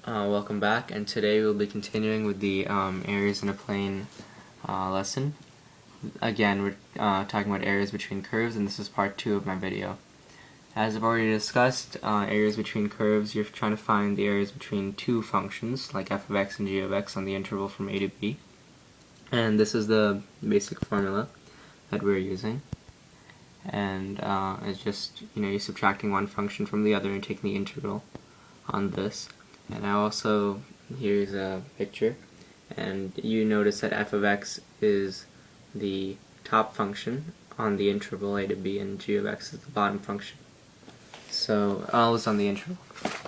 Welcome back, and today we'll be continuing with the areas in a plane lesson. Again, we're talking about areas between curves, and this is part 2 of my video. As I've already discussed, areas between curves, you're trying to find the areas between two functions, like f of x and g of x on the interval from a to b. And this is the basic formula that we're using. And it's just, you're subtracting one function from the other and taking the integral on this. And I also, here's a picture, and you notice that f of x is the top function on the interval a to b, and g of x is the bottom function. So all is on the interval.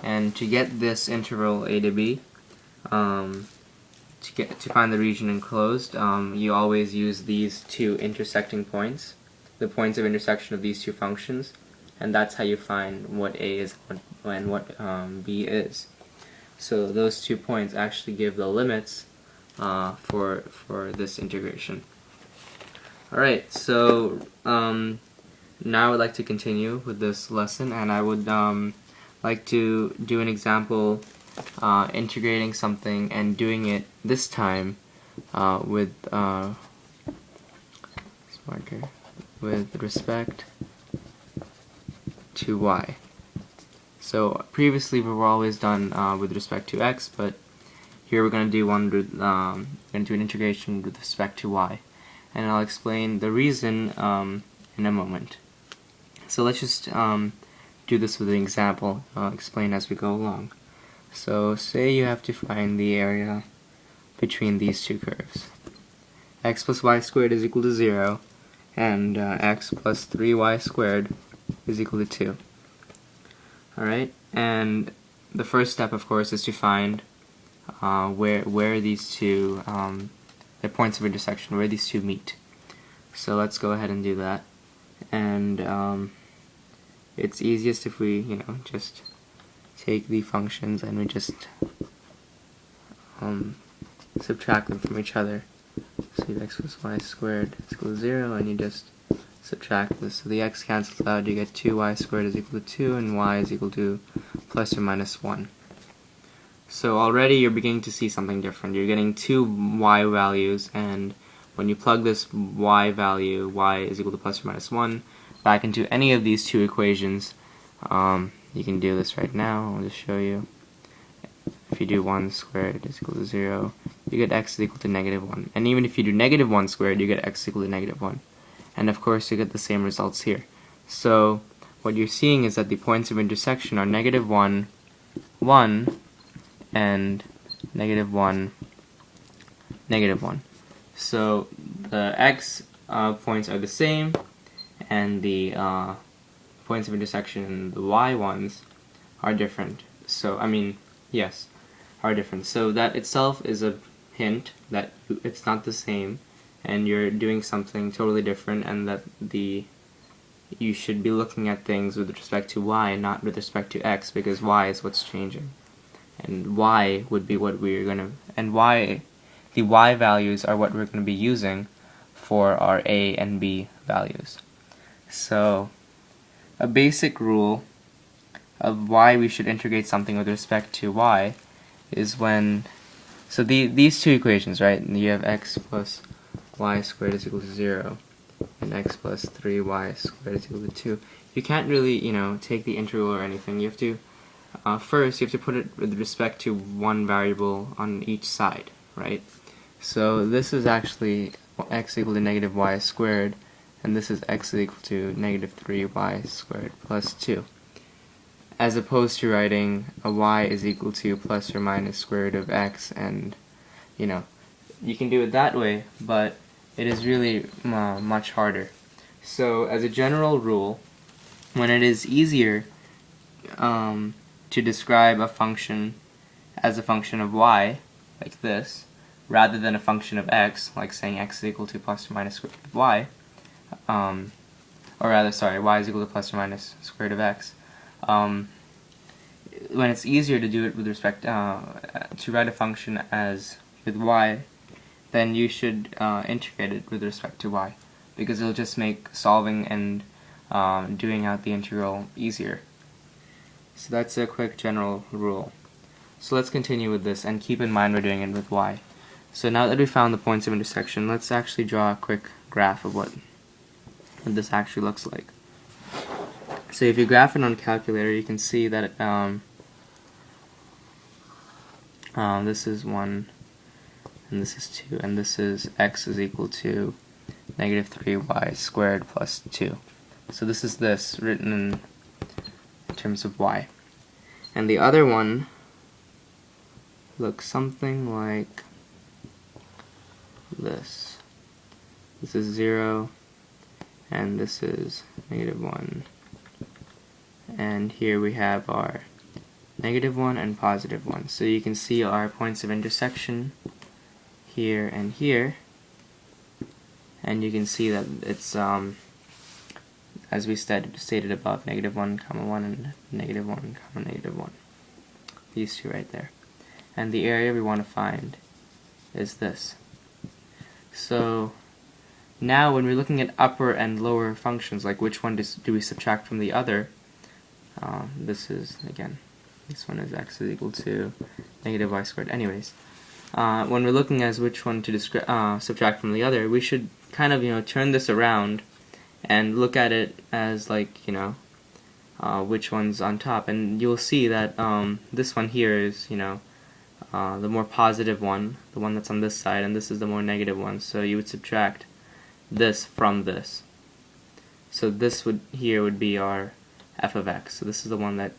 And to get this interval a to b, to find the region enclosed, you always use these two intersecting points, the points of intersection of these two functions, and that's how you find what a is and what b is. So those 2 points actually give the limits for this integration. Alright, so now I would like to continue with this lesson, and I would like to do an example integrating something and doing it this time with respect to y. So previously we were always done with respect to x, but here we're going to do an integration with respect to y, and I'll explain the reason in a moment. So let's just do this with an example. I'll explain as we go along. So say you have to find the area between these two curves. X plus y squared is equal to 0, and x plus 3y squared is equal to 2. Alright, and the first step, of course, is to find where these two, their points of intersection, where these two meet. So let's go ahead and do that. And it's easiest if we, just take the functions and we just subtract them from each other. So you have x plus y squared is equal to 0, and you just subtract this. So the x cancels out, you get 2y squared is equal to 2, and y is equal to plus or minus 1. So already you're beginning to see something different. You're getting two y values, and when you plug this y value, y is equal to plus or minus 1, back into any of these two equations, you can do this right now. I'll just show you. If you do 1 squared is equal to 0, you get x is equal to negative 1. And even if you do negative 1 squared, you get x is equal to negative 1. And of course you get the same results here. So what you're seeing is that the points of intersection are negative 1, 1, and negative 1, negative 1. So the x points are the same, and the points of intersection in the y ones are different. So, are different. So that itself is a hint that it's not the same, and you're doing something totally different, and that you should be looking at things with respect to y and not with respect to x, because y is what's changing, and y would be what we're gonna, and the y values are what we're going to be using for our a and b values. So a basic rule of why we should integrate something with respect to y is these two equations, right? You have x plus y squared is equal to 0, and x plus 3y squared is equal to 2. You can't really, take the integral or anything. You have to, first, you have to put it with respect to one variable on each side, right? So this is actually x equal to negative y squared, and this is x equal to negative 3y squared plus 2. As opposed to writing a y is equal to plus or minus square root of x, and, you can do it that way, but it is really much harder. So as a general rule, when it is easier to describe a function as a function of y, like this, rather than a function of x, like saying x is equal to plus or minus square root of y, y is equal to plus or minus square root of x, when it's easier to do it with respect to write a function as with y, then you should integrate it with respect to y, because it'll just make solving and doing out the integral easier. So that's a quick general rule. So let's continue with this, and keep in mind we're doing it with y. So now that we found the points of intersection, let's actually draw a quick graph of what this actually looks like. So if you graph it on a calculator, you can see that this is 1, and this is 2, and this is x is equal to negative 3y squared plus 2. So this is this written in terms of y. And the other one looks something like this. This is 0, and this is negative 1. And here we have our negative 1 and positive 1. So you can see our points of intersection here and here. And you can see that it's, as we stated above, negative 1, comma 1, and negative 1, comma negative 1. These two right there. And the area we want to find is this. So now when we're looking at upper and lower functions, like which one do we subtract from the other, this is, again, this one is x is equal to negative y squared. Anyways, when we're looking as which one to subtract from the other, we should kind of, turn this around and look at it as like, which one's on top. And you'll see that this one here is, the more positive one, the one that's on this side, and this is the more negative one. So you would subtract this from this. So this here would be our f of x. So this is the one that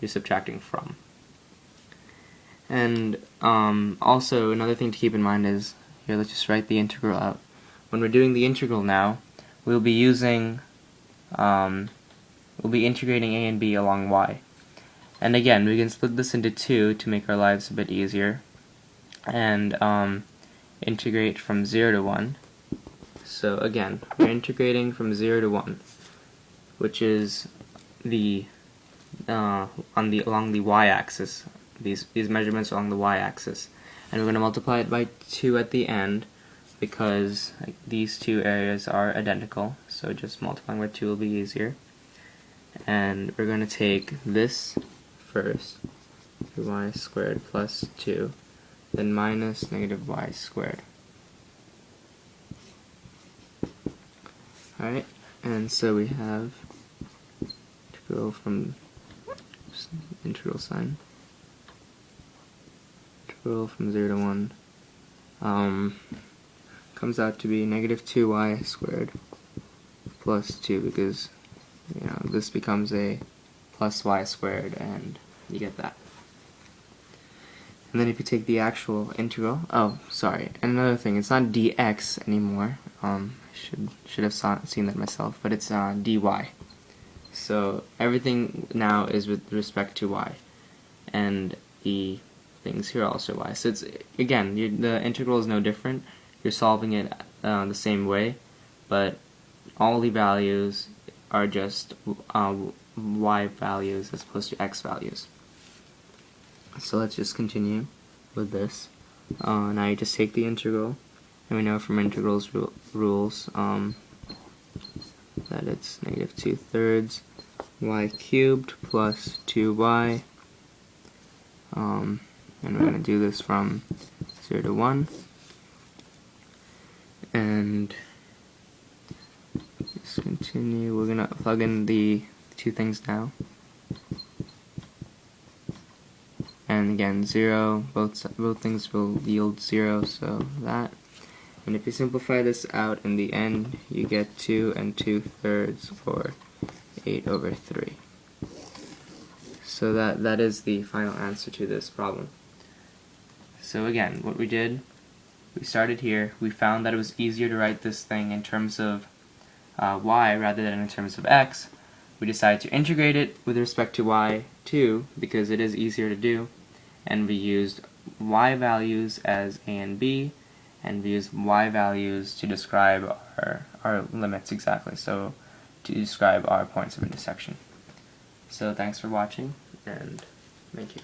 you're subtracting from. And also another thing to keep in mind is, here, let's just write the integral out. When we're doing the integral now, we'll be using, we'll be integrating a and b along y. And again, we can split this into 2 to make our lives a bit easier, and integrate from 0 to 1. So again, we're integrating from 0 to 1, which is the along the y-axis. These measurements along the y-axis, and we're going to multiply it by 2 at the end because these two areas are identical. So just multiplying by 2 will be easier. And we're going to take this first, y squared plus 2, then minus negative y squared. Alright, and so we have to go from integral sign, integral from 0 to 1, comes out to be negative 2y squared plus 2, because this becomes a plus y squared, and you get that. And then if you take the actual integral, and another thing, it's not dx anymore. Should have seen that myself, but it's dy. So everything now is with respect to y, and the things here are also y. So it's, again, the integral is no different. You're solving it the same way, but all the values are just y values as opposed to x values. So let's just continue with this. Now you just take the integral, and we know from integrals rules that it's negative 2/3 y cubed plus 2y, and we're going to do this from 0 to 1, and just continue. We're going to plug in the two things now, and again 0, both things will yield 0, so that. And if you simplify this out, in the end you get 2 2/3, or 8/3. So that is the final answer to this problem. So again, what we did, we started here, we found that it was easier to write this thing in terms of y rather than in terms of x. We decided to integrate it with respect to y too, because it is easier to do, and we used y values as a and b, and we used y values to describe our limits exactly, so to describe our points of intersection. So thanks for watching, and thank you.